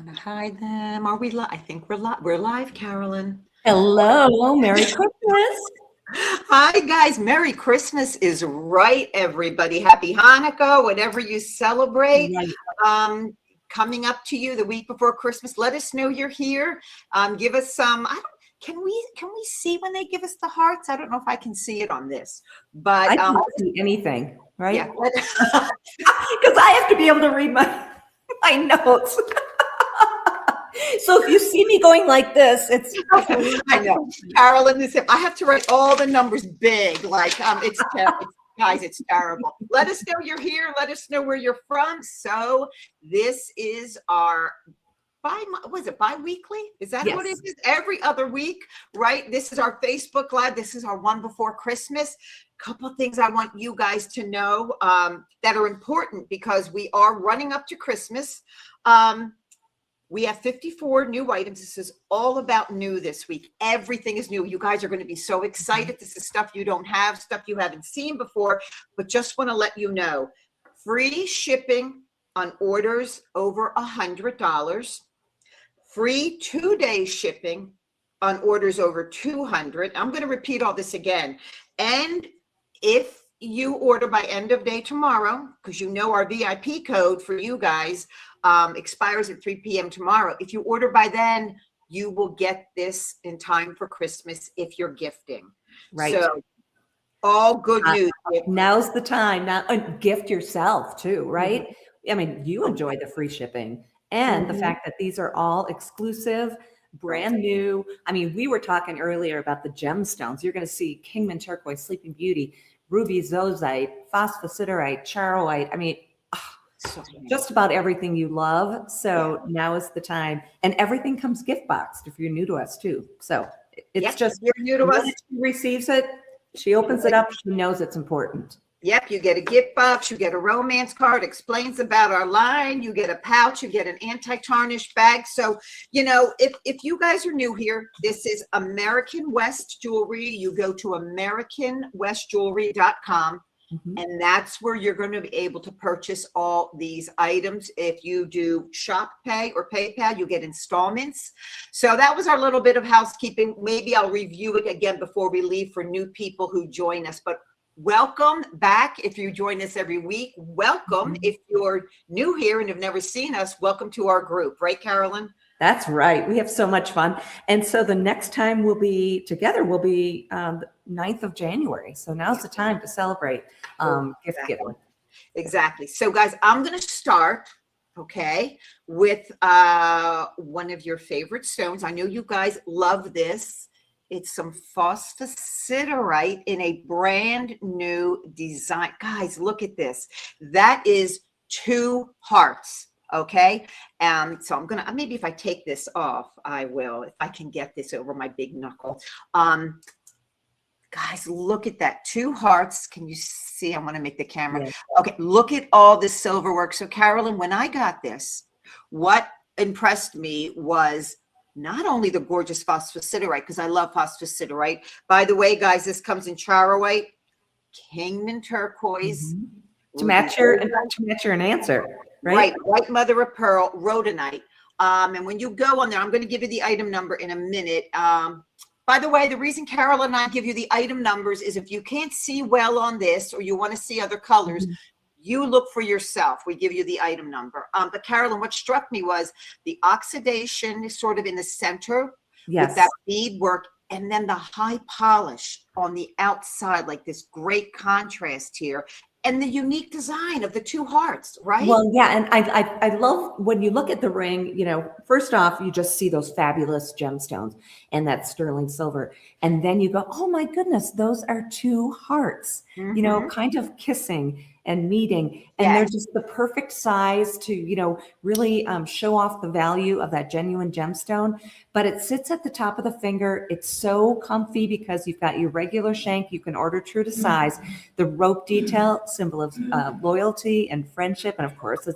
want to hide them. Are we live? I think we're live. We're live, Carolyn. Hello, Merry Christmas. Hi, guys. Merry Christmas is right, everybody. Happy Hanukkah, whatever you celebrate. Right. Coming up to you the week before Christmas. Let us know you're here. Give us some. Can we see when they give us the hearts? I don't know if I can see it on this, but I can't see anything, right? yeah. Because I have to be able to read my notes. So if you see me going like this, it's I know, Carolyn. I have to write all the numbers big, like it's terrible. Guys, it's terrible. Let us know you're here. Let us know where you're from. So this is our bi-weekly? Is that what it is? Every other week, right? This is our Facebook Live. This is our one before Christmas. Couple things I want you guys to know that are important because we are running up to Christmas. We have 54 new items. This is all about new this week. Everything is new. You guys are going to be so excited. This is stuff you don't have, stuff you haven't seen before, but just want to let you know, free shipping on orders over $100. Free 2-day shipping on orders over $200. I'm going to repeat all this again. And if you order by end of day tomorrow, because you know our VIP code for you guys expires at 3 p.m. tomorrow. If you order by then, you will get this in time for Christmas if you're gifting. right. So all good news. Now's the time. Now, gift yourself too, right? I mean, you enjoy the free shipping and the fact that these are all exclusive, brand new. I mean, we were talking earlier about the gemstones. You're going to see Kingman turquoise, Sleeping Beauty, ruby zozite, phosphosiderite, charoite. I mean, just about everything you love. So now is the time. And everything comes gift boxed if you're new to us too. So it's just, you're new to us. She receives it, she opens it up, she knows it's important. Yep, you get a gift box, you get a romance card, explains about our line, you get a pouch, you get an anti-tarnish bag. So, you know, if you guys are new here, this is American West Jewelry. You go to AmericanWestJewelry.com. And that's where you're going to be able to purchase all these items. If you do Shop Pay or PayPal, you get installments. So that was our little bit of housekeeping. Maybe I'll review it again before we leave for new people who join us. But welcome back if you join us every week. Welcome if you're new here and have never seen us. Welcome to our group. Right, Carolyn? That's right. We have so much fun. And so the next time we'll be together will be the 9th of January. So now's the time to celebrate gift giving. Exactly. So guys, I'm going to start, okay, with one of your favorite stones. I know you guys love this. It's some phosphosiderite in a brand new design. Guys, look at this. That is 2 hearts. Okay. So I'm going to, maybe if I take this off, I will, if I can get this over my big knuckle. Guys, look at that. 2 hearts. Can you see? I want to make the camera. Yes. Okay. Look at all this silver work. So Carolyn, when I got this, what impressed me was not only the gorgeous phosphosiderite, because I love phosphosiderite. By the way, guys, this comes in charoite, Kingman turquoise. To match your answer. Right. White mother of pearl, rhodonite. And when you go on there, I'm going to give you the item number in a minute. By the way, the reason Carol and I give you the item numbers is if you can't see well on this or you want to see other colors, you look for yourself. We give you the item number. But Carolyn, what struck me was the oxidation is sort of in the center with that bead work, and then the high polish on the outside, like this great contrast here. And the unique design of the 2 hearts, right? Well, yeah. And I love when you look at the ring, you know, first off, you just see those fabulous gemstones and that sterling silver. And then you go, oh my goodness, those are 2 hearts, you know, kind of kissing and meeting. And they're just the perfect size to, you know, really show off the value of that genuine gemstone. But it sits at the top of the finger. It's so comfy because you've got your regular shank. You can order true to size. The rope detail, symbol of loyalty and friendship. And of course,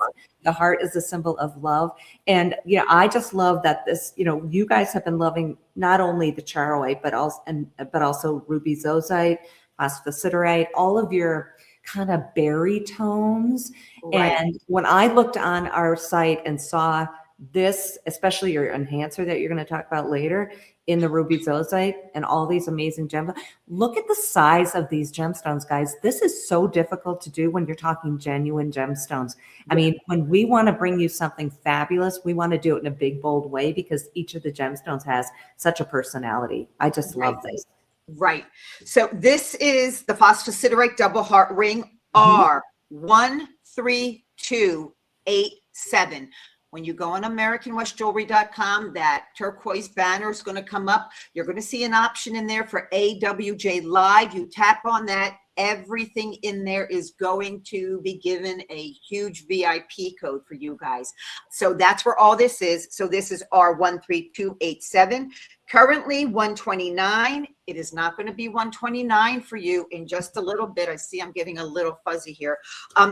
the heart is a symbol of love. And, you know, I just love that this, you know, you guys have been loving not only the charoite, but also ruby zozite, phosphosiderite, all of your kind of berry tones. Right. And when I looked on our site and saw this, especially your enhancer that you're going to talk about later in the ruby zolite and all these amazing gemstones. Look at the size of these gemstones, guys. This is so difficult to do when you're talking genuine gemstones. I mean, when we want to bring you something fabulous, we want to do it in a big, bold way because each of the gemstones has such a personality. I just love this. Right. So this is the phosphosiderite double heart ring R13287. When you go on AmericanWestJewelry.com, that turquoise banner is going to come up. You're going to see an option in there for AWJ Live. You tap on that. Everything in there is going to be given a huge VIP code for you guys. So that's where all this is. So this is R13287. Currently 129. It is not going to be 129 for you in just a little bit. I see I'm getting a little fuzzy here.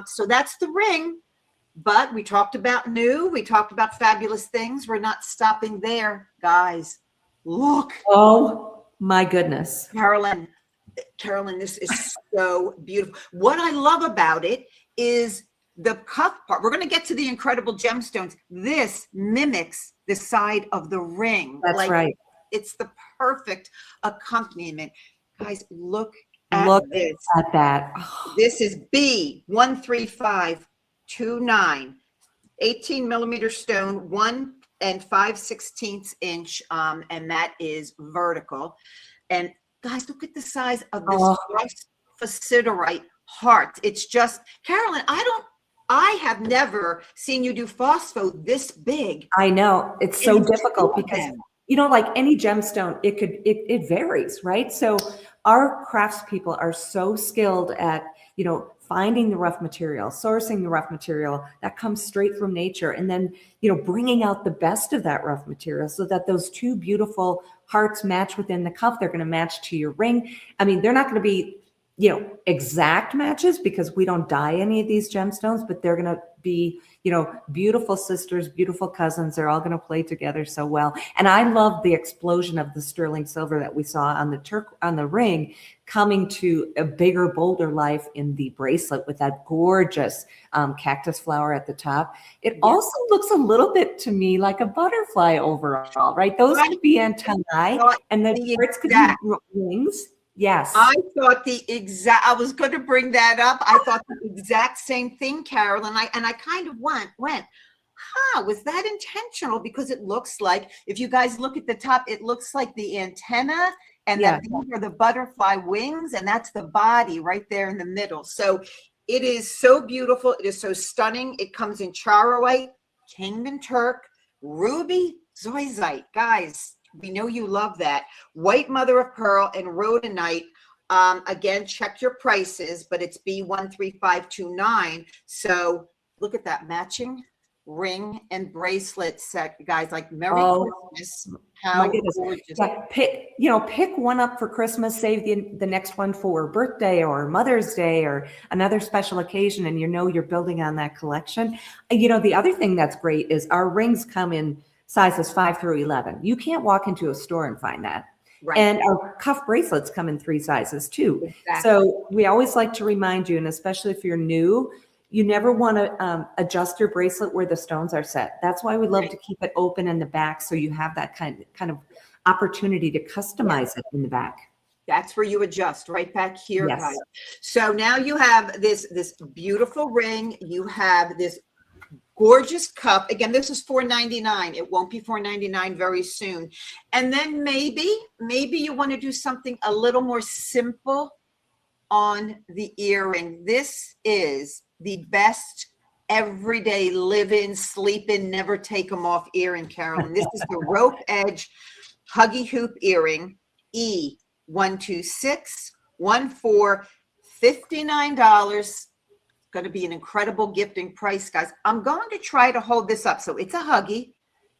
So that's the ring. But we talked about new. We talked about fabulous things. We're not stopping there, guys. Look. Oh my goodness. Carolyn, this is so beautiful. What I love about it is the cuff part. We're going to get to the incredible gemstones. This mimics the side of the ring. That's right. It's the perfect accompaniment. Guys, look at this. At that. Oh. This is B13529, 18 millimeter stone, 1 5/16 inch, and that is vertical. And guys, look at the size of this phosphosiderite heart. It's just, Carolyn, I have never seen you do phospho this big. I know it's so difficult because, you know, like any gemstone, it varies, right? So our craftspeople are so skilled at, you know, finding the rough material, sourcing the rough material that comes straight from nature, and then, you know, bringing out the best of that rough material so that those two beautiful hearts match within the cuff. They're going to match to your ring. I mean, they're not going to be, you know, exact matches because we don't dye any of these gemstones, but they're going to be, you know, beautiful sisters, beautiful cousins. They're all going to play together so well. And I love the explosion of the sterling silver that we saw on the ring coming to a bigger, bolder life in the bracelet with that gorgeous cactus flower at the top. It also looks a little bit to me like a butterfly overall, right? Those could be antennae and the parts could be wings. Yes. I thought I was going to bring that up. I thought the exact same thing, Carol. And I kind of went, was that intentional? Because it looks like, if you guys look at the top, it looks like the antenna, and that these are the butterfly wings, and that's the body right there in the middle. So it is so beautiful. It is so stunning. It comes in charoite, Kingman Turk, ruby zoisite. Guys, we know you love that. White mother of pearl and rhodonite. Again, check your prices, but it's B13529. So look at that matching ring and bracelet set, guys. Like Merry Christmas. How gorgeous. Yeah, pick one up for Christmas, save the next one for birthday or Mother's Day or another special occasion, and you know you're building on that collection. You know, the other thing that's great is our rings come in sizes 5 through 11. You can't walk into a store and find that. Right. And our cuff bracelets come in 3 sizes too. Exactly. So we always like to remind you, and especially if you're new, you never want to adjust your bracelet where the stones are set. That's why we love to keep it open in the back, so you have that kind of opportunity to customize it in the back. That's where you adjust, right back here, guys. So now you have this beautiful ring. You have this gorgeous cup. Again, this is $4.99. It won't be $4.99 very soon. And then maybe you want to do something a little more simple on the earring. This is the best everyday live in, sleep in, never take them off earring, Carolyn. This is the rope edge huggy hoop earring, E12614, $59. Going to be an incredible gifting price, guys. I'm going to try to hold this up. So it's a huggy.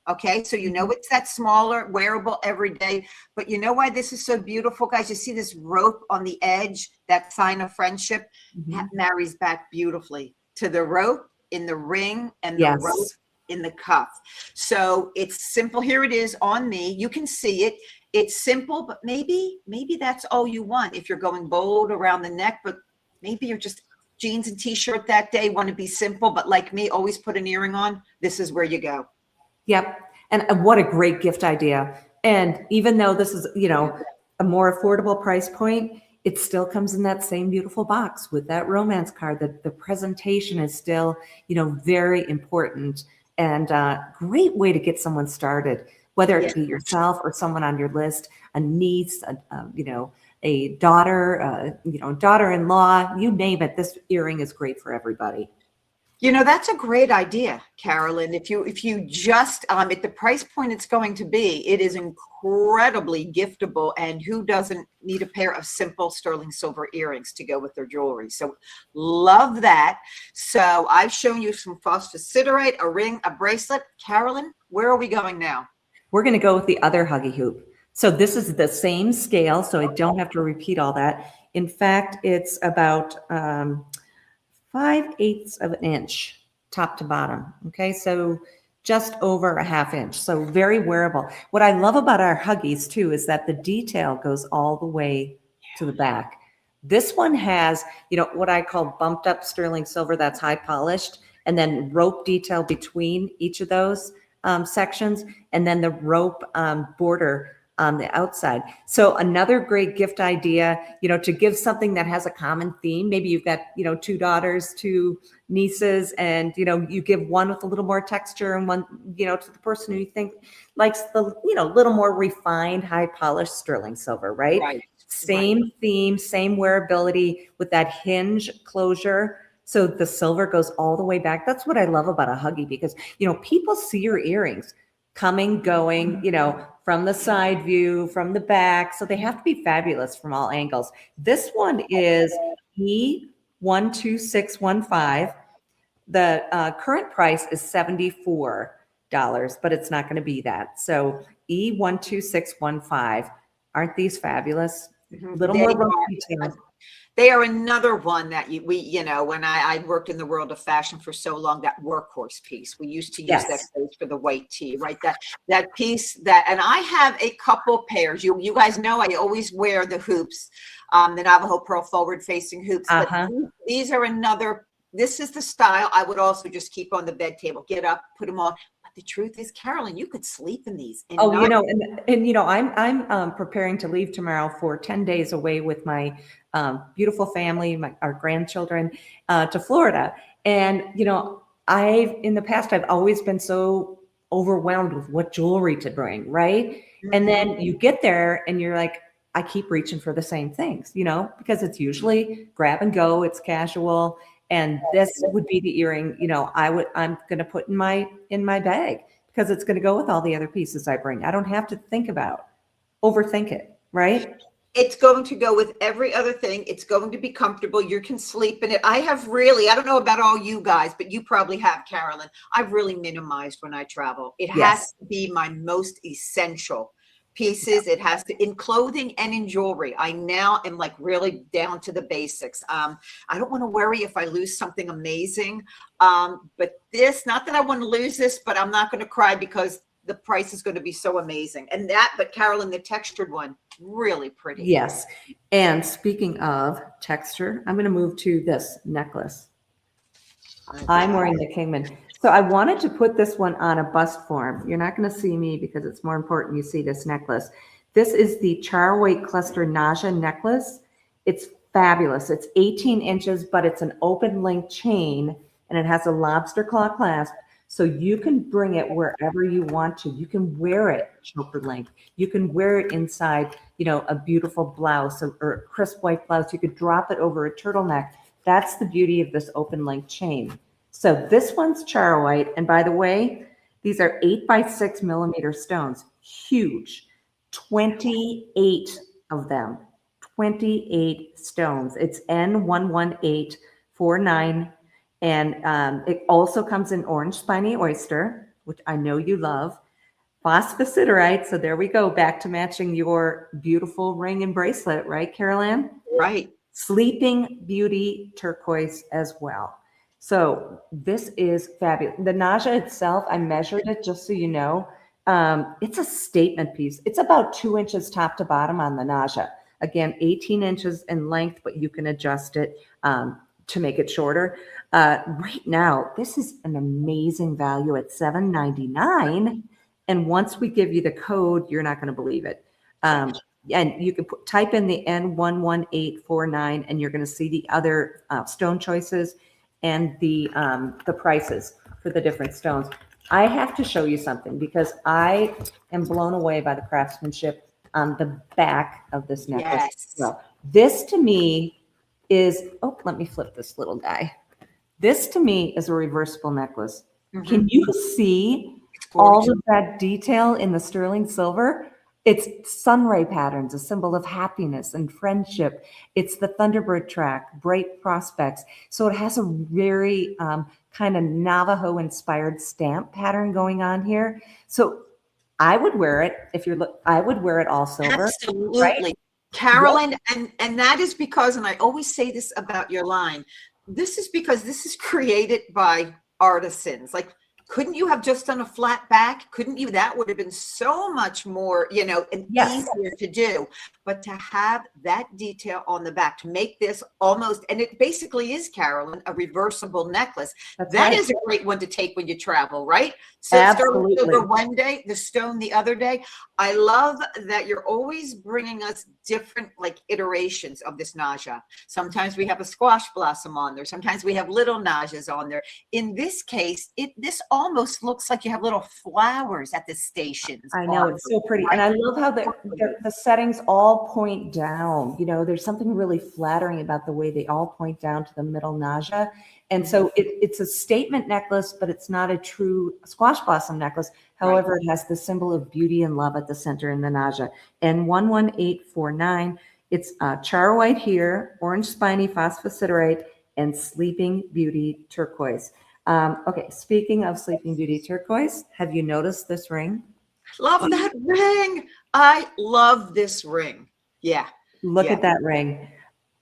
Okay. So, you know, it's that smaller wearable every day, but you know why this is so beautiful, guys? You see this rope on the edge, that sign of friendship, that marries back beautifully to the rope in the ring and the rope in the cuff. So it's simple. Here it is on me. You can see it. It's simple, but maybe that's all you want. If you're going bold around the neck, but maybe you're just jeans and t-shirt that day, want to be simple, but like me, always put an earring on. This is where you go. Yep. And what a great gift idea. And even though this is, a more affordable price point, it still comes in that same beautiful box with that romance card. That the presentation is still, very important, and great way to get someone started, whether it be yourself or someone on your list, a niece, a daughter, daughter-in-law, you name it. This earring is great for everybody. That's a great idea, Carolyn. If you just at the price point it's going to be, it is incredibly giftable. And who doesn't need a pair of simple sterling silver earrings to go with their jewelry? So love that. So I've shown you some phosphosiderite, a ring, a bracelet. Carolyn, where are we going now? We're going to go with the other huggy hoop. So this is the same scale, so I don't have to repeat all that. In fact, it's about 5/8 of an inch top to bottom. Okay, so just over a ½ inch. So very wearable. What I love about our huggies too is that the detail goes all the way to the back. This one has, what I call bumped up sterling silver that's high polished, and then rope detail between each of those sections, and then the rope border on the outside. So another great gift idea, to give something that has a common theme. Maybe you've got, 2 daughters, 2 nieces, and, you give one with a little more texture and one, to the person who you think likes the, little more refined, high polished sterling silver, right? Right. Same theme, same wearability with that hinge closure. So the silver goes all the way back. That's what I love about a huggy, because, people see your earrings coming, going, from the side view, from the back. So they have to be fabulous from all angles. This one is E12615. The current price is $74, but it's not going to be that. So E12615. Aren't these fabulous? Little more rope detail. They are another one that when I worked in the world of fashion for so long, that workhorse piece, we used to use that phrase for the white tee, right? That piece and I have a couple pairs. You guys know I always wear the hoops, the Navajo Pearl forward facing hoops. But these are this is the style I would also just keep on the bed table, get up, put them on. But the truth is, Carolyn, you could sleep in these. I'm preparing to leave tomorrow for 10 days away with my beautiful family, our grandchildren, to Florida. And, in the past, I've always been so overwhelmed with what jewelry to bring, right? And then you get there and you're like, I keep reaching for the same things, because it's usually grab and go, it's casual. And this would be the earring, I'm going to put in my bag, because it's going to go with all the other pieces I bring. I don't have to overthink it, right? It's going to go with every other thing. It's going to be comfortable. You can sleep in it. I don't know about all you guys, but you probably have, Carolyn. I've really minimized when I travel. It has to be my most essential pieces. It has to, in clothing and in jewelry. I now am like really down to the basics. I don't want to worry if I lose something amazing. But this, not that I want to lose this, but I'm not going to cry because the price is going to be so amazing. But Carolyn, the textured one, really pretty. Yes. And speaking of texture, I'm going to move to this necklace. I'm wearing the Kingman. So I wanted to put this one on a bust form. You're not going to see me because it's more important you see this necklace. This is the Charwoit Cluster Naja necklace. It's fabulous. It's 18 inches, but it's an open link chain, and it has a lobster claw clasp. So you can bring it wherever you want to. You can wear it shoulder length. You can wear it inside, a beautiful blouse or a crisp white blouse. You could drop it over a turtleneck. That's the beauty of this open link chain. So this one's Charwoit. And by the way, these are 8x6 millimeter stones, huge, 28 of them, 28 stones. It's N11849. And it also comes in orange spiny oyster, which I know you love, phosphosiderite. So there we go, back to matching your beautiful ring and bracelet, right, Carolyn? Right. Sleeping Beauty turquoise as well. So this is fabulous. The Naja itself, I measured it just so you know. It's a statement piece. It's about 2 inches top to bottom on the Naja. Again, 18 inches in length, but you can adjust it to make it shorter. Right now, this is an amazing value at $7.99. And once we give you the code, you're not going to believe it. And you can type in the N11849, and you're going to see the other stone choices and the prices for the different stones. I have to show you something because I am blown away by the craftsmanship on the back of this necklace. Yes. Well, this to me is, oh, let me flip this little guy. This to me is a reversible necklace. Can you see all of that detail in the sterling silver? It's sunray patterns, a symbol of happiness and friendship. It's the Thunderbird track, bright prospects. So it has a very kind of Navajo inspired stamp pattern going on here. So I would wear it if you're, I would wear it all silver. Absolutely. Right? Carolyn, and that is because, and I always say this about your line, this is because this is created by artisans. Like, couldn't you have just done a flat back? Couldn't you? That would have been so much more, you know, and easier to do. But to have that detail on the back, to make this almost, and it basically is, Carolyn, a reversible necklace. That is a great one to take when you travel, right? So sterling silver one day, the stone the other day. I love that you're always bringing us different like iterations of this naja. Sometimes we have a squash blossom on there. Sometimes we have little najas on there. In this case, this almost looks like you have little flowers at the stations. I know, it's so pretty. And I love how the settings all point down. You know, there's something really flattering about the way they all point down to the middle naja. And so it's a statement necklace, but it's not a true squash blossom necklace. However, it has the symbol of beauty and love at the center in the naja. And 11849, it's char white here, orange spiny phosphosiderite, and Sleeping Beauty turquoise. Okay, speaking of Sleeping Beauty turquoise, have you noticed this ring? Love that ring. I love this ring. Yeah. Look at that ring.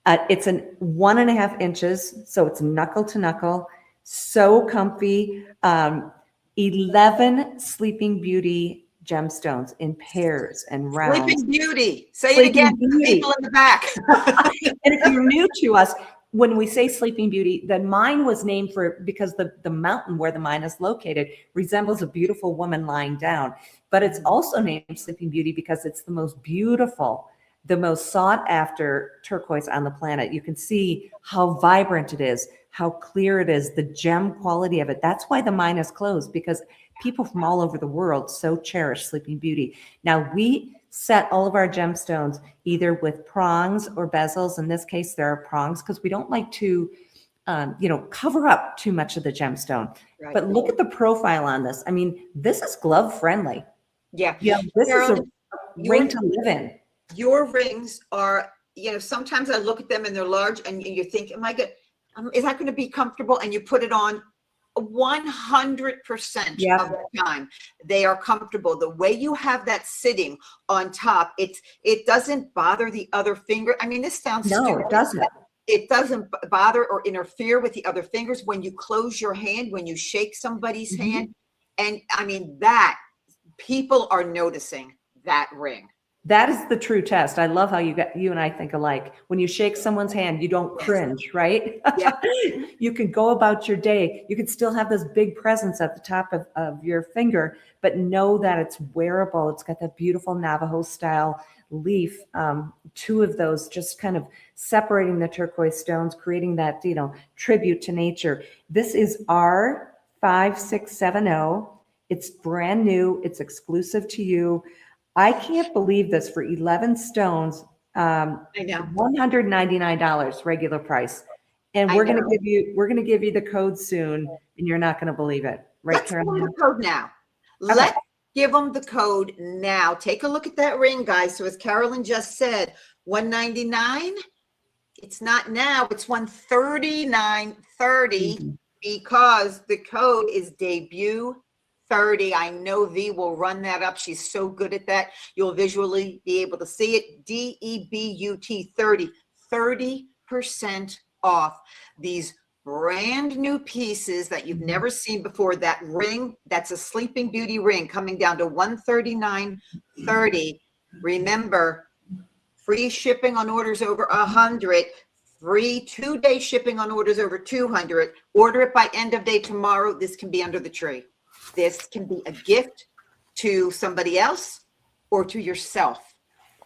It's 1.5 inches, so it's knuckle to knuckle. So comfy. 11 Sleeping Beauty gemstones in pairs and rounds. Sleeping Beauty. Say it again. People in the back. And if you're new to us, when we say Sleeping Beauty, the mine was named for because the mountain where the mine is located resembles a beautiful woman lying down. But it's also named Sleeping Beauty because it's the most beautiful, the most sought after turquoise on the planet. You can see how vibrant it is, how clear it is, the gem quality of it. That's why the mine is closed, because people from all over the world so cherish Sleeping Beauty. Now we set all of our gemstones either with prongs or bezels. In this case, there are prongs because we don't like to, cover up too much of the gemstone. Right. But look at the profile on this. I mean, this is glove friendly. Yeah. This is a ring to live in. Your rings are, sometimes I look at them and they're large and you think, am I good? Is that going to be comfortable? And you put it on 100% of the time. They are comfortable. The way you have that sitting on top, it doesn't bother the other finger. I mean, this sounds stupid. It doesn't. It doesn't bother or interfere with the other fingers when you close your hand, when you shake somebody's hand. And I mean, that people are noticing that ring. That is the true test. I love how you and I think alike. When you shake someone's hand, you don't cringe, right? Yeah. You can go about your day. You can still have this big presence at the top of your finger, but know that it's wearable. It's got that beautiful Navajo style leaf. 2 of those just kind of separating the turquoise stones, creating that, tribute to nature. This is R5670. It's brand new. It's exclusive to you. I can't believe this for 11 stones. I know. $199 regular price. And we're going to give you the code soon, and you're not going to believe it. Right, Let's give them the code now. Okay. Let's give them the code now. Take a look at that ring, guys. So as Carolyn just said, $199. It's not now. It's $139.30 because the code is debut 30. I know V will run that up. She's so good at that. You'll visually be able to see it. DEBUT 30, 30% off these brand new pieces that you've never seen before. That ring, that's a Sleeping Beauty ring, coming down to $139.30. Remember, free shipping on orders over 100. free 2-day shipping on orders over 200. Order it by end of day tomorrow. This can be under the tree. This can be a gift to somebody else or to yourself.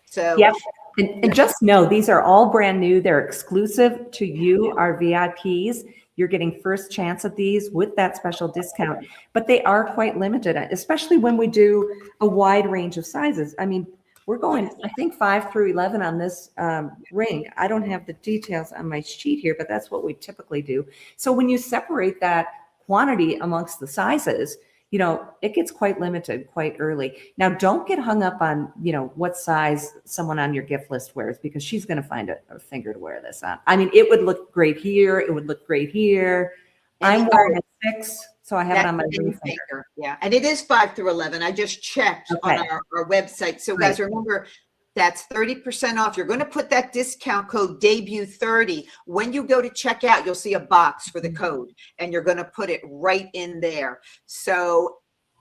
So yep. And just know, these are all brand new. They're exclusive to you, our VIPs. You're getting first chance at these with that special discount, but they are quite limited, especially when we do a wide range of sizes. I mean, we're going, I think 5 through 11 on this ring. I don't have the details on my sheet here, but that's what we typically do. So when you separate that quantity amongst the sizes, you know, it gets quite limited quite early. Now, don't get hung up on, you know, what size someone on your gift list wears, because she's going to find a finger to wear this on. I mean, it would look great here. It would look great here. I'm wearing a 6, so I have it on my ring finger. Yeah, and it is 5 through 11. I just checked on our website. So guys, remember, that's 30% off. You're going to put that discount code debut30. When you go to checkout, you'll see a box for the code, and you're going to put it right in there. So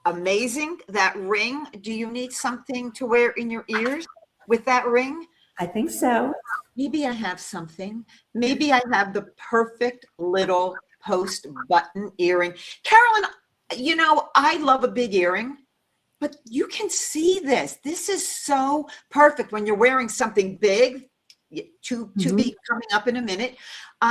amazing, that ring. Do you need something to wear in your ears with that ring? I think so. Maybe I have something. Maybe I have the perfect little post button earring. Carolyn, you know, I love a big earring. But you can see this. This is so perfect when you're wearing something big, to be coming up in a minute.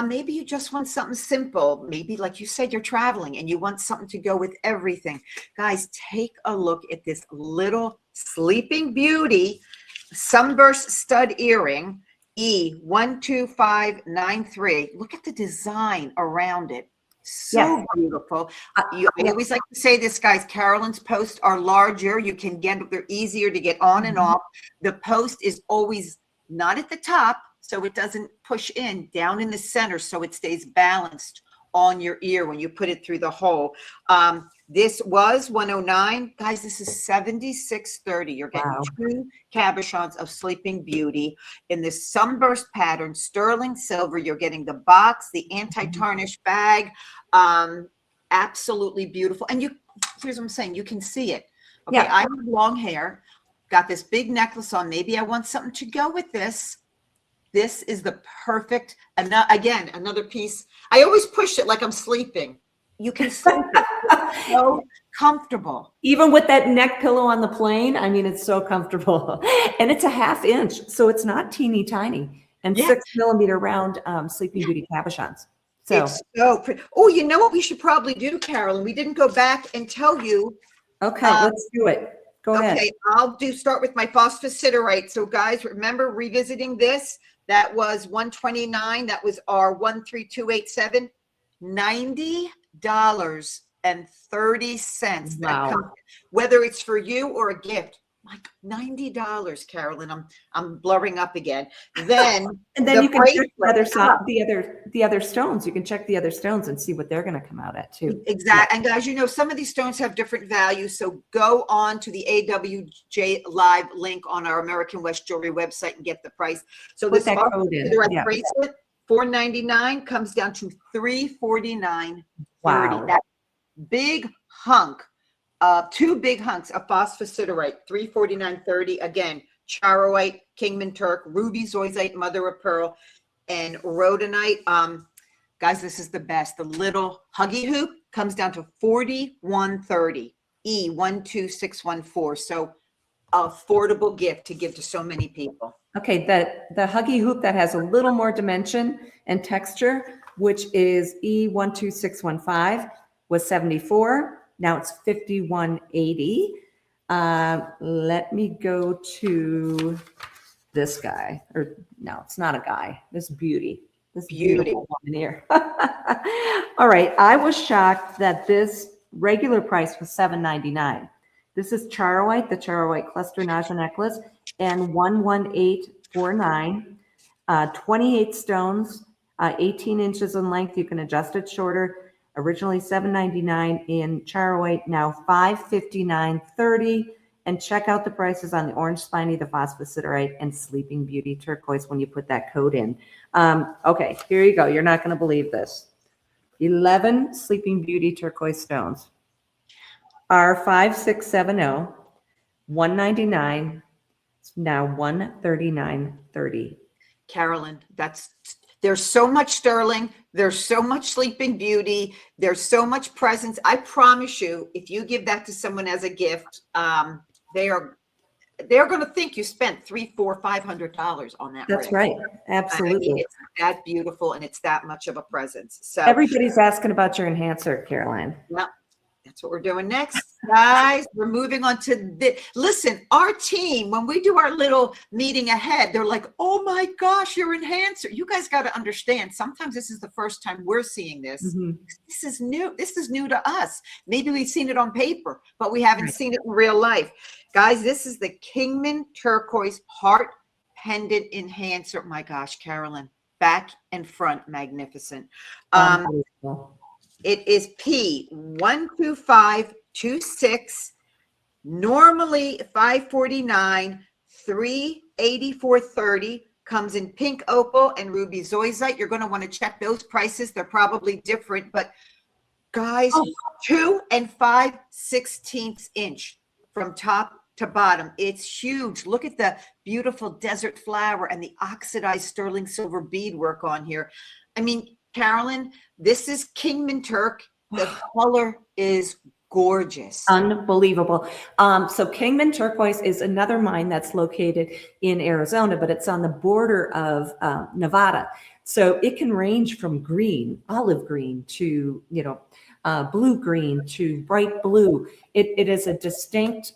Maybe you just want something simple. Maybe, like you said, you're traveling and you want something to go with everything. Guys, take a look at this little Sleeping Beauty sunburst stud earring, E12593. Look at the design around it. So beautiful. I always like to say this, guys. Carolyn's posts are larger. You can they're easier to get on and off. The post is always not at the top, so it doesn't push in, down in the center, so it stays balanced on your ear when you put it through the hole. This was $109. Guys, this is $76.30. You're getting 2 cabochons of Sleeping Beauty in this sunburst pattern, sterling silver. You're getting the box, the anti-tarnish bag. Absolutely beautiful. And here's what I'm saying. You can see it. Okay, I have long hair, got this big necklace on. Maybe I want something to go with this. This is the perfect, again, another piece. I always push it like I'm sleeping. You can sleep it. It's so comfortable. Even with that neck pillow on the plane, I mean, it's so comfortable. And it's a 1/2 inch, so it's not teeny tiny. And 6 millimeter round Sleeping Beauty cabochons. So it's so pretty. Oh, you know what we should probably do, Carolyn? We didn't go back and tell you. Okay, let's do it. Go ahead. Okay, I'll start with my phosphosiderite. So guys, remember revisiting this. That was $129. That was our 13287. $90.30. Wow. Whether it's for you or a gift, like $90, Carolyn. I'm blurring up again. Then and then you can check the other stones. You can check the other stones and see what they're going to come out at too. Exactly. And guys, you know, some of these stones have different values. So go on to the AWJ live link on our American West Jewelry website and get the price. So put that code in. Bracelet, $499 comes down to $349.30. Wow. That big hunk. 2 big hunks of phosphosiderite, $349.30. Again, charoite, Kingman Turk, ruby zoisite, mother of pearl, and rhodonite. Guys, this is the best. The little huggy hoop comes down to $41.30. E12614. So affordable gift to give to so many people. Okay, the huggy hoop that has a little more dimension and texture, which is E12615, was $74. Now it's $51.80. Let me go to this guy. Or no, it's not a guy. This beauty. This beautiful woman here. All right. I was shocked that this regular price was $7.99. This is charoite, the charoite cluster naja necklace, and 11849. 28 stones, 18 inches in length. You can adjust it shorter. Originally $7.99 in charoite, now $559.30. And check out the prices on the orange spiny, the phosphosiderite, and Sleeping Beauty turquoise when you put that code in. Okay, here you go. You're not going to believe this. 11 Sleeping Beauty turquoise stones are 5670, $199. It's now $139.30. Carolyn, that's There's so much sterling. There's so much Sleeping Beauty. There's so much presence. I promise you, if you give that to someone as a gift, they're going to think you spent $300, $400, $500 on that That's ring. right. I mean, Absolutely. it's that beautiful and it's that much of a presence. So Everybody's asking about your enhancer, Caroline. well, that's what we're doing next, guys. We're moving on to the, listen, our team, when we do our little meeting ahead, they're like, oh my gosh, your enhancer. You guys got to understand, sometimes this is the first time we're seeing this. Mhm. This is new. This is new to us. Maybe we've seen it on paper, but we haven't Right. seen it in real life. Guys, this is the Kingman Turquoise Heart Pendant Enhancer. My gosh, Carolyn, back and front, magnificent. Unbelievable. It is P12526, normally $549, $384.30. Comes in pink opal and ruby zoisite. You're going to want to check those prices. They're probably different, but guys, 2 5/16 inch from top to bottom. It's huge. Look at the beautiful desert flower and the oxidized sterling silver beadwork on here. I mean, Carolyn, this is Kingman Turk. The color is gorgeous. Unbelievable. So Kingman Turquoise is another mine that's located in Arizona, but it's on the border of Nevada. So it can range from green, olive green to, blue green to bright blue. It is a distinct,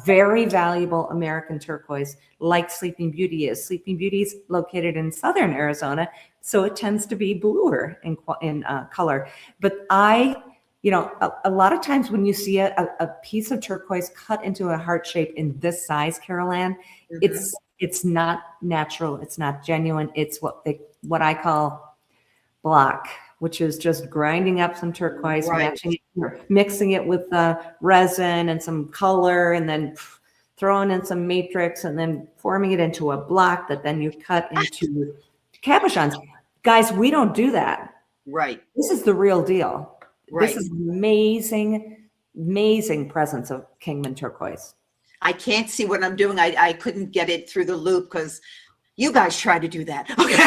very valuable American turquoise, like Sleeping Beauty is. Sleeping Beauty is located in southern Arizona, so it tends to be bluer in color. But a lot of times when you see a piece of turquoise cut into a heart shape in this size, Caroline, it's not natural. It's not genuine. It's what I call block, which is just grinding up some turquoise, matching it, mixing it with resin and some color, and then throwing in some matrix, and then forming it into a block that then you cut into cabochons. Guys, we don't do that. Right. This is the real deal. Right. This is amazing, amazing presence of Kingman Turquoise. I can't see what I'm doing. I couldn't get it through the loop because you guys try to do that. Okay.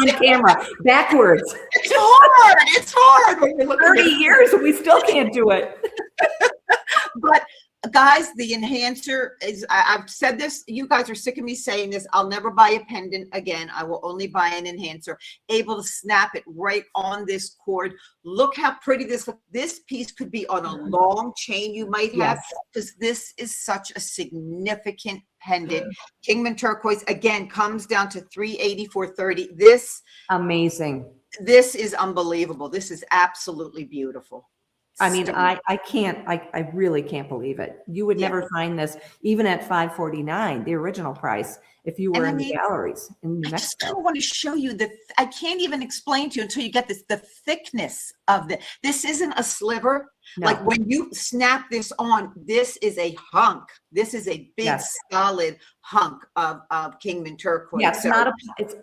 On camera, backwards. It's hard. It's hard. When you're looking 30 years, we still can't do it. But guys, the enhancer is, I've said this, you guys are sick of me saying this. I'll never buy a pendant again. I will only buy an enhancer. Able to snap it right on this cord. Look how pretty this piece could be on a long chain you might have, because this is such a significant pendant. Kingman Turquoise, again, comes down to $384.30. This amazing. This is unbelievable. This is absolutely beautiful. I mean, I really can't believe it. You would never find this even at $549, the original price, if you were in the galleries in New Mexico. I just kind of want to show you I can't even explain to you until you get the thickness of this isn't a sliver. No. Like when you snap this on, this is a hunk. This is a big, solid hunk of Kingman Turquoise. Yeah,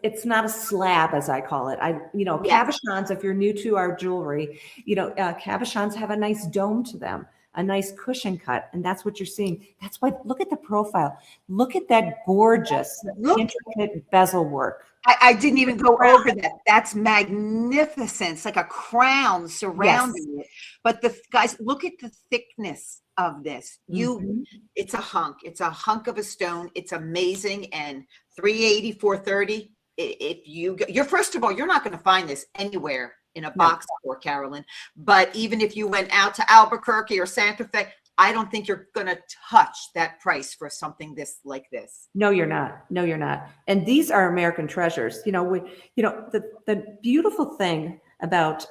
it's not a slab, as I call it. Cabochons, if you're new to our jewelry, cabochons have a nice dome to them, a nice cushion cut, and that's what you're seeing. That's why, look at the profile. Look at that gorgeous, intricate bezel work. I didn't even go over that. That's magnificent. It's like a crown surrounding it. But guys, look at the thickness of this. It's a hunk. It's a hunk of a stone. It's amazing. And $384.30. If you're first of all, you're not going to find this anywhere in a box store, Carolyn. But even if you went out to Albuquerque or Santa Fe, I don't think you're going to touch that price for something like this. No, you're not. No, you're not. And these are American treasures. The beautiful thing about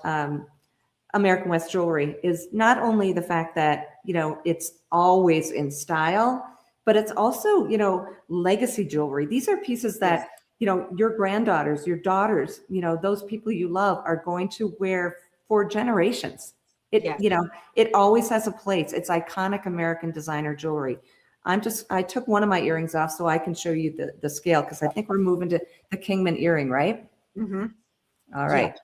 American West jewelry is not only the fact that, it's always in style, but it's also, legacy jewelry. These are pieces that, your granddaughters, your daughters, those people you love are going to wear for generations. It always has a place. It's iconic American designer jewelry. I took one of my earrings off so I can show you the scale, because I think we're moving to the Kingman earring, right? Mm-hmm. All right. Yeah.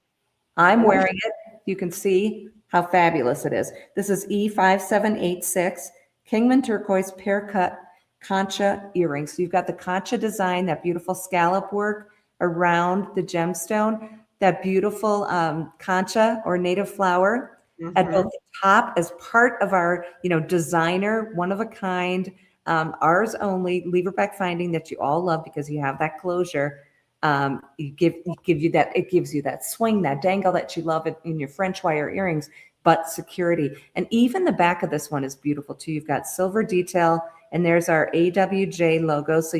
I'm wearing it. You can see how fabulous it is. This is E5786 Kingman Turquoise Pear Cut Concha earrings. So you've got the concha design, that beautiful scallop work, around the gemstone, that beautiful concha or native flower at both the top as part of our, designer, one of a kind, ours only, leverback finding that you all love because you have that closure. It gives you that swing, that dangle that you love in your French wire earrings, but security. And even the back of this one is beautiful too. You've got silver detail, and there's our AWJ logo. So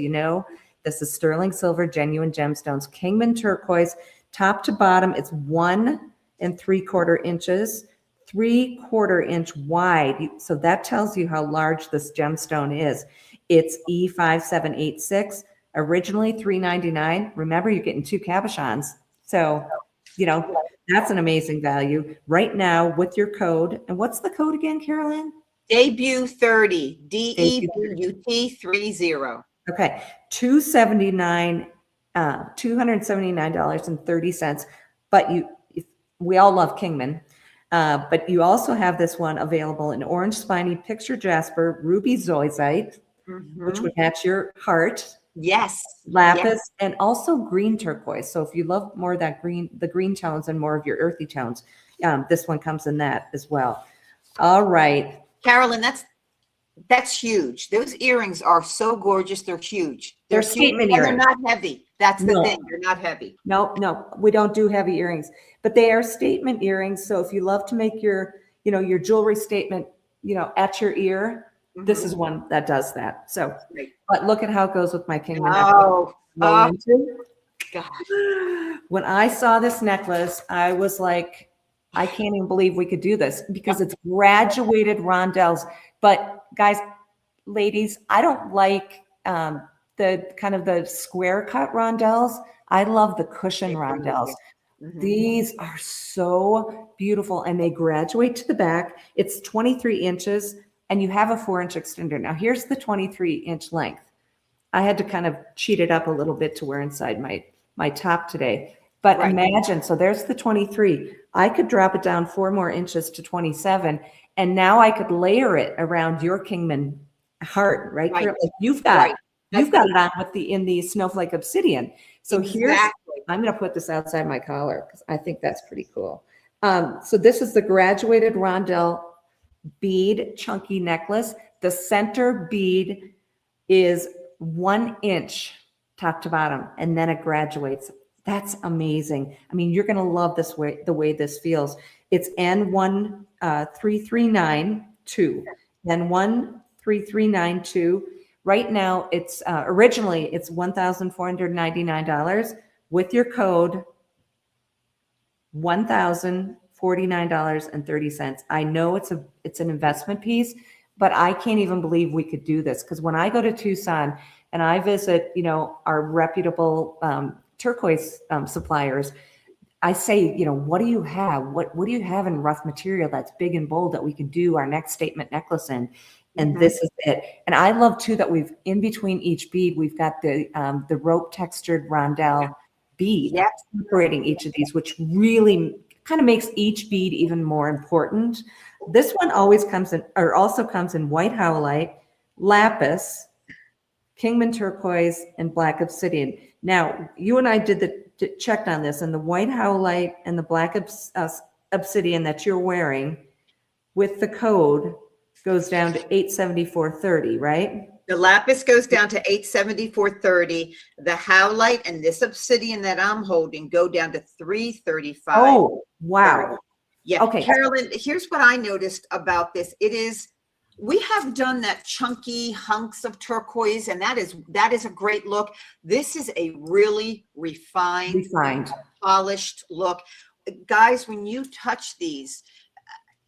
this is sterling silver, genuine gemstones, Kingman turquoise, top to bottom. It's 1 3/4 inches, 3/4 inch wide. So that tells you how large this gemstone is. It's E5786. Originally $399. Remember, you're getting 2 cabochons. So, that's an amazing value right now with your code. And what's the code again, Carolyn? Debut 30, DEBUT30. Okay, $279.30. But we all love Kingman. But you also have this one available in orange spiny picture jasper, ruby zoisite, which would match your heart. Yes. Lapis, yes. And also green turquoise. So if you love more of that the green tones and more of your earthy tones, this one comes in that as well. All right. Carolyn, that's huge. Those earrings are so gorgeous. They're huge. They're statement earrings. They're not heavy. That's the thing. They're not heavy. No, we don't do heavy earrings, but they are statement earrings. So if you love to make your jewelry statement, at your ear, this is one that does that. So, but look at how it goes with my Kingman necklace. God. When I saw this necklace, I was like, I can't even believe we could do this because it's graduated rondelles. But guys, ladies, I don't like the kind of the square cut rondelles. I love the cushion rondelles. These are so beautiful, and they graduate to the back. It's 23 inches. And you have a 4-inch extender. Now here's the 23-inch length. I had to kind of cheat it up a little bit to wear inside my top today. But imagine, so there's the 23. I could drop it down 4 more inches to 27. And now I could layer it around your Kingman heart, right? Like you've got it on in the snowflake obsidian. So here's, I'm going to put this outside my collar because I think that's pretty cool. So this is the graduated rondelle bead chunky necklace. The center bead is 1 inch top to bottom, and then it graduates. That's amazing. I mean, you're going to love the way this feels. It's N13392. N13392. Right now, it's originally it's $1,499 with your code $1,049.30. I know it's an investment piece, but I can't even believe we could do this because when I go to Tucson and I visit, our reputable turquoise suppliers, I say, what do you have? What do you have in rough material that's big and bold that we can do our next statement necklace in? And this is it. And I love too that we've in between each bead, we've got the rope textured rondelle bead separating each of these, which really kind of makes each bead even more important. This one also comes in white howlite, lapis, Kingman turquoise, and black obsidian. Now, you and I checked on this, and the white howlite and the black obsidian that you're wearing with the code goes down to $874.30, right? The lapis goes down to $874.30. The howlite and this obsidian that I'm holding go down to $335. Oh, wow. Yeah. Okay. Carolyn, here's what I noticed about this. We have done that chunky hunks of turquoise, and that is a great look. This is a really refined, polished look. Guys, when you touch these,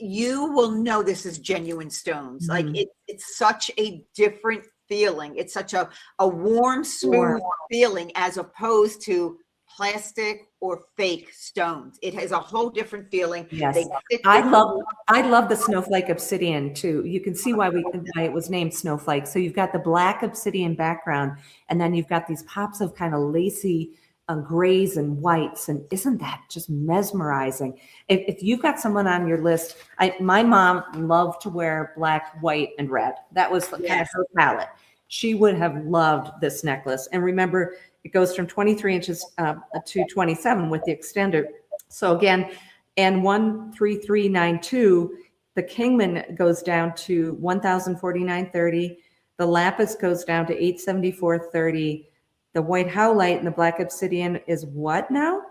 you will know this is genuine stones. Like it's such a different feeling. It's such a warm, smooth feeling as opposed to plastic or fake stones. It has a whole different feeling. Yes. I love the snowflake obsidian too. You can see why it was named snowflake. So you've got the black obsidian background, and then you've got these pops of kind of lacy grays and whites. And isn't that just mesmerizing? If you've got someone on your list, my mom loved to wear black, white, and red. That was kind of her palette. She would have loved this necklace. And remember, It goes from 23 inches to 27 with the extender. So again, and 13392, the Kingman goes down to 1,049.30. The Lapis goes down to 874.30. The white howlite and the black obsidian is what now?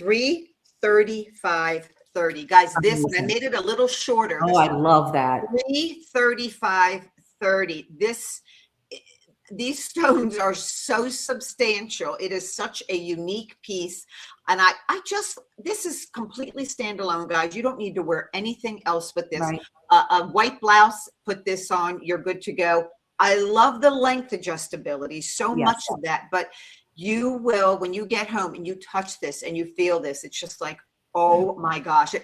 335.30. Guys, this, and I made it a little shorter. Oh, I love that. 335.30. These stones are so substantial. It is such a unique piece. And this is completely standalone, guys. You don't need to wear anything else but this. Right. A white blouse, put this on, you're good to go. I love the length adjustability, so much of that, but you will, when you get home and you touch this and you feel this, it's just like, oh my gosh. I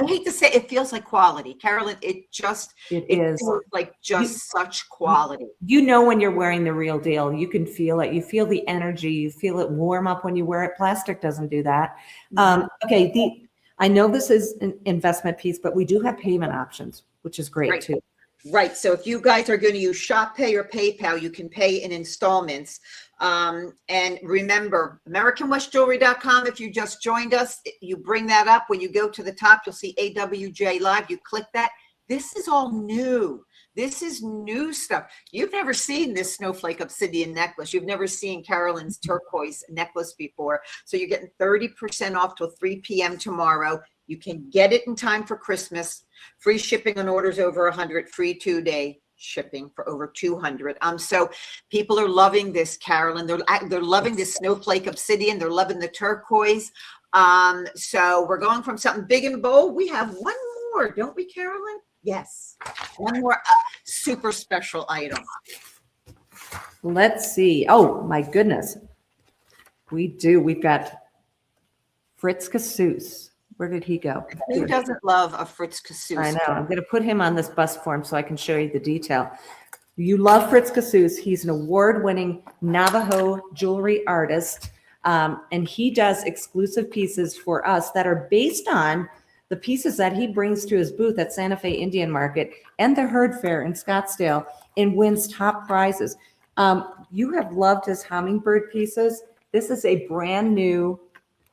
hate to say it feels like quality. Carolyn, it is feels like such quality. You know when you're wearing the real deal. You can feel it. You feel the energy. You feel it warm up when you wear it. Plastic doesn't do that. Okay, I know this is an investment piece, but we do have payment options, which is great too. Right. So if you guys are going to use Shop Pay or PayPal, you can pay in installments. And remember, AmericanWestJewelry.com. If you just joined us, you bring that up. When you go to the top, you'll see AWJ Live. You click that. This is all new. This is new stuff. You've never seen this snowflake obsidian necklace. You've never seen Carolyn's turquoise necklace before. So you're getting 30% off till 3 p.m. tomorrow. You can get it in time for Christmas. Free shipping on orders over 100, free 2-day shipping for over 200. So people are loving this, Carolyn. They're loving this snowflake obsidian. They're loving the turquoise. So we're going from something big and bold. We have one more, don't we, Carolyn? Yes, one more super special item. Let's see. Oh my goodness, we do. We've got Fritz Cassous. Where did he go? Who doesn't love a Fritz Cassous? I know. I'm going to put him on this bust form so I can show you the detail. You love Fritz Cassous. He's an award-winning Navajo jewelry artist, and he does exclusive pieces for us that are based on the pieces that he brings to his booth at Santa Fe Indian Market and the Herd Fair in Scottsdale and wins top prizes. You have loved his hummingbird pieces. This is a brand new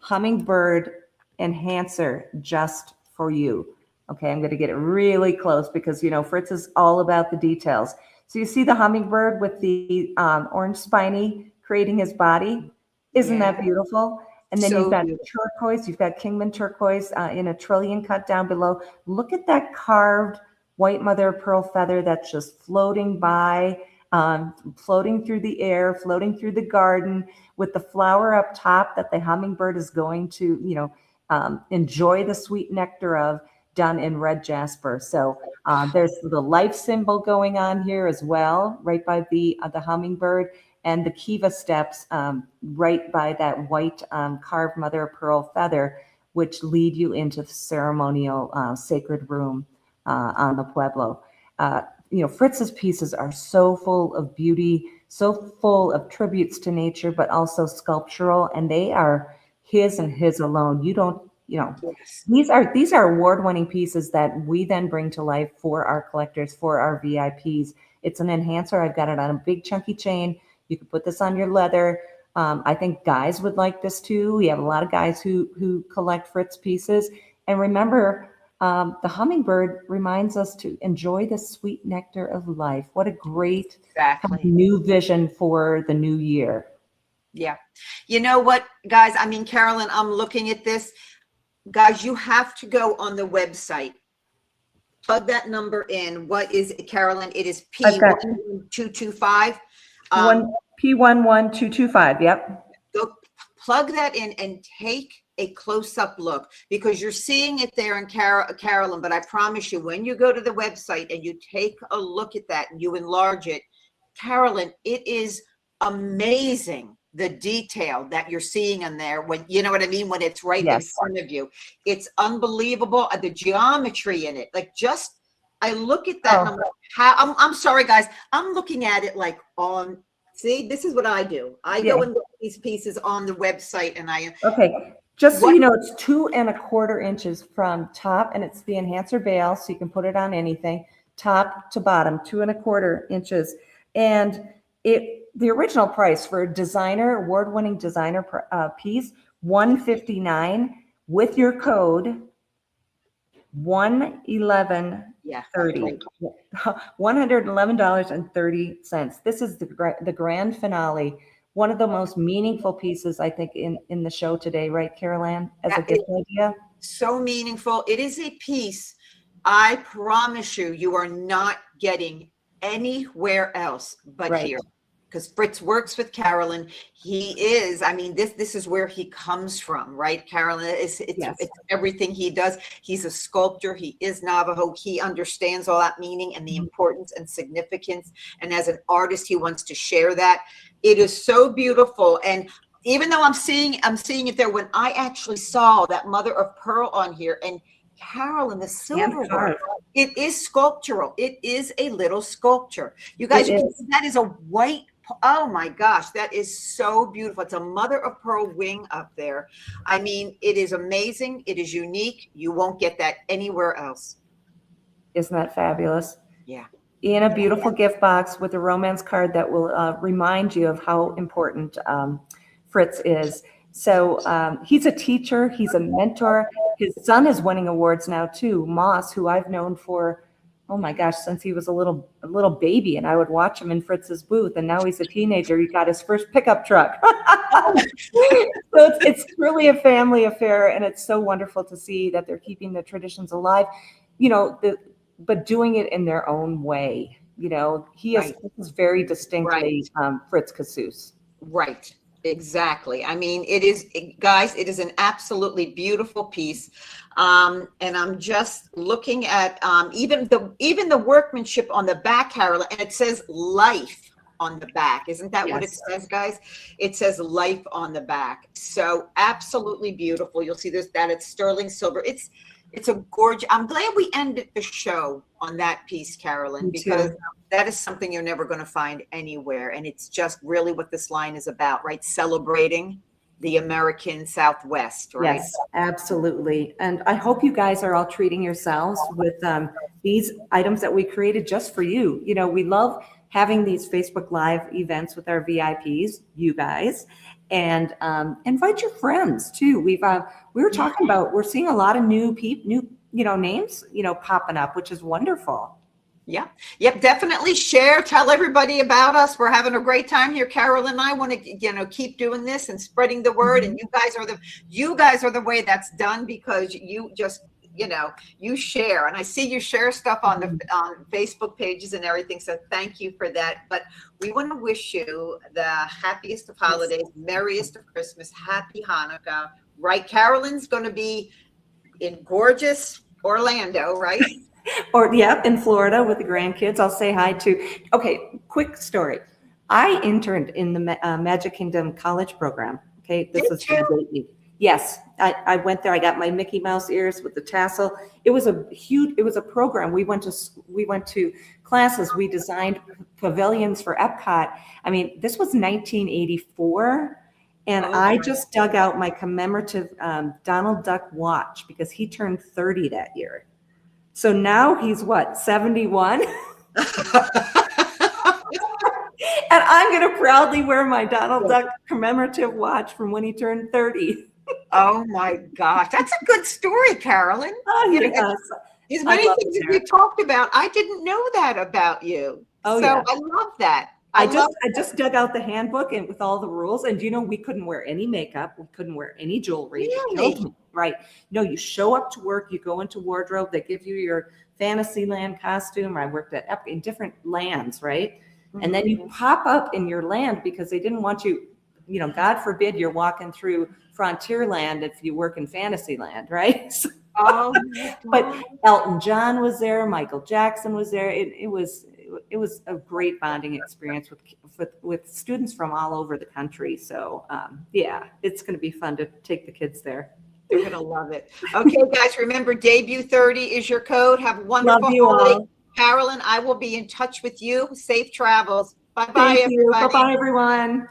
hummingbird enhancer just for you. Okay, I'm going to get it really close because, you know, Fritz is all about the details. So you see the hummingbird with the orange spiny creating his body. Isn't that beautiful? And then you've got turquoise, you've got Kingman turquoise in a trillion cut down below. Look at that carved white mother of pearl feather that's just floating by, floating through the air, floating through the garden with the flower up top that the hummingbird is going to, you know, enjoy the sweet nectar of, done in red jasper. So there's the life symbol going on here as well, right by the hummingbird, and the kiva steps right by that white carved mother of pearl feather, which lead you into the ceremonial sacred room on the Pueblo. You know, Fritz's pieces are so full of beauty, so full of tributes to nature, but also sculptural, and they are his and his alone. You don't, you know, these are award-winning pieces that we then bring to life for our collectors, for our VIPs. It's an enhancer. I've got it on a big chunky chain. You can put this on your leather. I think guys would like this too. We have a lot of guys who collect Fritz pieces. And remember, the hummingbird reminds us to enjoy the sweet nectar of life. What a great new vision for the new year. Yeah. You know what, guys? I mean, Carolyn, I'm looking at this. Guys, you have to go on the website. Plug that number in. What is it, Carolyn? It is P1225. P11225. Yep. Go plug that in and take a close-up look, because you're seeing it there in Carolyn, but I promise you, when you go to the website and you take a look at that and you enlarge it, Carolyn, it is amazing, the detail that you're seeing in there, when, you know what I mean, when it's right in front of you. It's unbelievable, the geometry in it. Like, just, I look at that and I'm like, I'm sorry, guys, I'm looking at it like on, see, this is what I do. I go and look at these pieces on the website, and just so you know, it's 2 1/4 inches from top, and it's the enhancer bail, so you can put it on anything, top to bottom, 2 1/4 inches. And The original price for designer, award-winning designer piece, $159 with your code 111 Yeah. 30 $111.30. This is the grand finale, one of the most meaningful pieces I think in the show today, right, Carol Ann, as a gift idea? So meaningful. It is a piece, I promise you, you are not getting anywhere else but Right. here. Because Fritz works with Carolyn. He is, I mean, this is where he comes from, right? Carolyn, it's everything he does. He's a sculptor. He is Navajo. He understands all that meaning and the importance and significance. And as an artist, he wants to share that. It is so beautiful. And even though I'm seeing it there, when I actually saw that mother of pearl on here, and Carolyn, the silver work, it is sculptural. It is a little sculpture. You guys, that is a white, oh my gosh, that is so beautiful. It's a mother of pearl wing up there. I mean, it is amazing. It is unique. You won't get that anywhere else. Isn't that fabulous? Yeah. In a beautiful gift box with a romance card that will remind you of how important Fritz is. So he's a teacher. He's a mentor. His son is winning awards now too. Moss, who I've known for, oh my gosh, since he was a little baby, and I would watch him in Fritz's booth, and now he's a teenager. He got his first pickup truck. So it's really a family affair, and it's so wonderful to see that they're keeping the traditions alive, but doing it in their own way. This is very distinctly Fritz Cassous. Right. Exactly. I mean, it is, guys, it is an absolutely beautiful piece. And I'm just looking at even the workmanship on the back, Carolyn, and it says life on the back. Isn't that what it says, guys? It says life on the back. So absolutely beautiful. You'll see that it's sterling silver. It's a gorgeous. I'm glad we ended the show on that piece, Carolyn, because that is something you're never going to find anywhere. And it's just really what this line is about, right? Celebrating the American Southwest, right? Yes, absolutely. And I hope you guys are all treating yourselves with these items that we created just for you. We love having these Facebook Live events with our VIPs, you guys, and invite your friends too. We were talking about, we're seeing a lot of new names, popping up, which is wonderful. Yeah. Yep. Definitely share. Tell everybody about us. We're having a great time here. Carol and I want to, keep doing this and spreading the word. And you guys are the way that's done, because you just, you share, and I see you share stuff on on Facebook pages and everything. So thank you for that. But we want to wish you the happiest of holidays, merriest of Christmas, happy Hanukkah. Right? Carolyn's going to be in gorgeous Orlando, right? In Florida with the grandkids. I'll say hi to. Okay, quick story. I interned in the Magic Kingdom college program. Okay, this is going to date me. Yes, I went there. I got my Mickey Mouse ears with the tassel. It was a program. We went to classes. We designed pavilions for Epcot. I mean, this was 1984. And I just dug out my commemorative Donald Duck watch because he turned 30 that year. So now he's what, 71? And I'm going to proudly wear my Donald Duck commemorative watch from when he turned 30. Oh my gosh. That's a good story, Carolyn. Yes. As many things that we talked about, I didn't know that about you. I love that. I just dug out the handbook and with all the rules, and we couldn't wear any makeup, we couldn't wear any jewelry. Really? Right? No, you show up to work, you go into wardrobe, they give you your Fantasyland costume. I worked in different lands, right? Mm-hmm. And then you pop up in your land because they didn't want you, God forbid you're walking through Frontierland if you work in Fantasyland, right? But Elton John was there, Michael Jackson was there. It was a great bonding experience with students from all over the country. So it's going to be fun to take the kids there. They're going to love it. Okay, guys, remember debut 30 is your code. Have a wonderful holiday. All. Carolyn, I will be in touch with you. Safe travels. Bye-bye, everybody. Bye-bye, everyone.